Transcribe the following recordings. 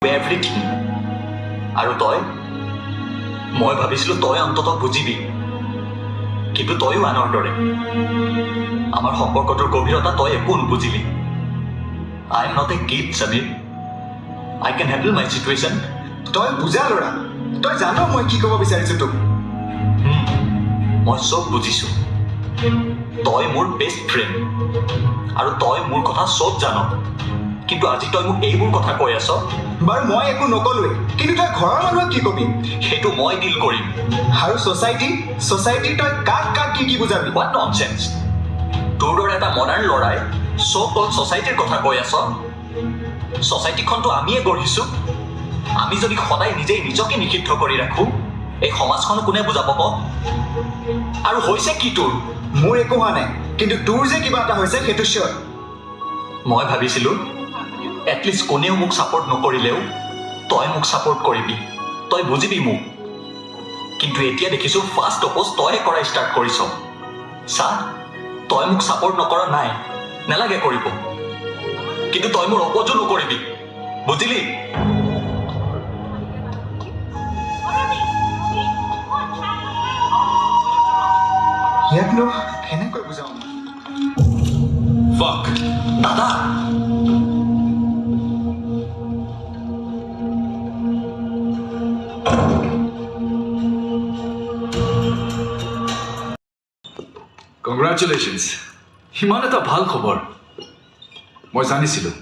everything আৰু মই ভাবিছিলো তই অন্ততঃ বুজিবি কিন্তু তইও আনৰ দৰে আমাৰ সম্পৰ্কটোৰ গভীৰতা তই একো নুবুজিলি I am not a kid Samir I can handle my situation তই বুজা ল'ৰা তই জানো মই কি ক'ব বিচাৰিছো তোক মই চব বুজিছো তই মোৰ বেষ্ট ফ্ৰেণ্ড আৰু তই মোৰ কথা চব জান কিন্তু আজি তই মোক এইবোৰ কথা কৈ আছ বাৰু মই একো নকলোৱে কিন্তু তই ঘৰৰ মানুহক কি কবি সেইটো মই ডিল কৰিম আৰু ছ'চাইটি তই কাক কি বুজাবি হোৱাট ননচেন্স তোৰ দৰে এটা মডাৰ্ণ ল'ৰাই চব কল ছ'চাইটিৰ কথা কৈ আছ ছ'চাইটিখনতো আমিয়ে গঢ়িছোঁ আমি যদি সদায় নিজেই নিজকে নিষিদ্ধ কৰি ৰাখোঁ এই সমাজখনো কোনে বুজাব ক আৰু হৈছে কি তোৰ মোৰ একো হোৱা নাই কিন্তু তোৰ যে কিবা এটা হৈছে সেইটো চিয়ৰ মই ভাবিছিলোঁ এটলিষ্ট কোনেও মোক ছাপৰ্ট নকৰিলেও তই মোক ছাপৰ্ট কৰিবি তই বুজিবি মোক কিন্তু এতিয়া দেখিছোঁ ফাৰ্ষ্ট অপ'জ তইহে কৰা ষ্টাৰ্ট কৰিছ চা তই মোক ছাপৰ্ট নকৰ নাই নালাগে কৰিব কিন্তু তই মোৰ অপ'জো নকৰিবি বুজিলি ইয়াকনো কেনেকৈ বুজাওঁ ফাক দাদা কংগ্ৰেচুলেশ্যনছ সিমান এটা ভাল খবৰ মই জানিছিলোঁ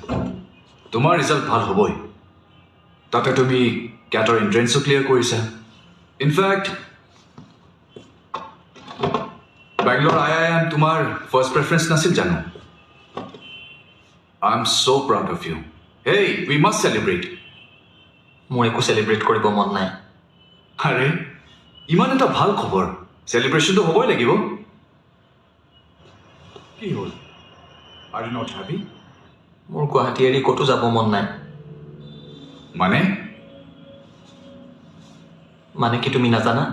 তোমাৰ ৰিজাল্ট ভাল হ'বই তাতে তুমি কেটৰ এণ্ট্ৰেঞ্চো ক্লিয়াৰ কৰিছা ইনফেক্ট বেংগলোৰ IIM তোমাৰ ফাৰ্ষ্ট প্ৰেফাৰেঞ্চ নাছিল জানো I am so' proud of you hey we must celebrate মোৰ একো চেলিব্ৰেট কৰিব মন নাই আৰে ইমান এটা ভাল খবৰ চেলিব্ৰেশ্যনটো হ'বই লাগিব কি হ'ল আৰ ইউ নট হেপী মোৰ গুৱাহাটী এৰি ক'তো যাব মন নাই মানে কি তুমি নাজানা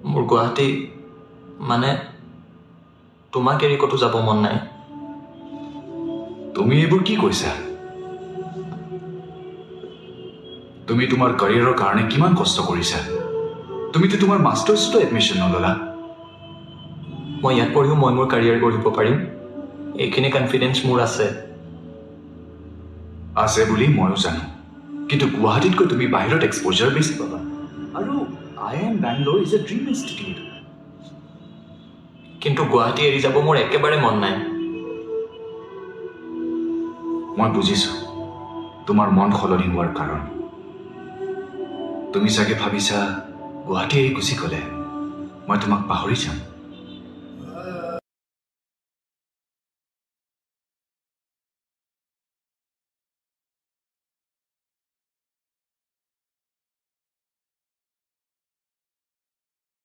মোৰ গুৱাহাটী মানে তোমাক এৰি ক'তো যাব মন নাই তুমি এইবোৰ কি কৈছা তুমি তোমাৰ কেৰিয়াৰৰ কাৰণে কিমান কষ্ট কৰিছা তুমিতো তোমাৰ মাষ্টাৰ্ছতো এডমিশ্যন নললা মই ইয়াত পঢ়িও মই মোৰ কেৰিয়াৰ গঢ়িব পাৰিম এইখিনি কনফিডেঞ্চ মোৰ আছে বুলি ময়ো জানো কিন্তু গুৱাহাটীতকৈ তুমি বাহিৰত এক্সপ'জাৰ বেছি পাবা আৰু IIM Bangalore is a dream institute কিন্তু গুৱাহাটী এৰি যাব মোৰ একেবাৰে মন নাই মই বুজিছোঁ তোমাৰ মন সলনি হোৱাৰ কাৰণ তুমি চাগে ভাবিছা গুৱাহাটী এৰি গুচি গ'লে মই তোমাক পাহৰি যাম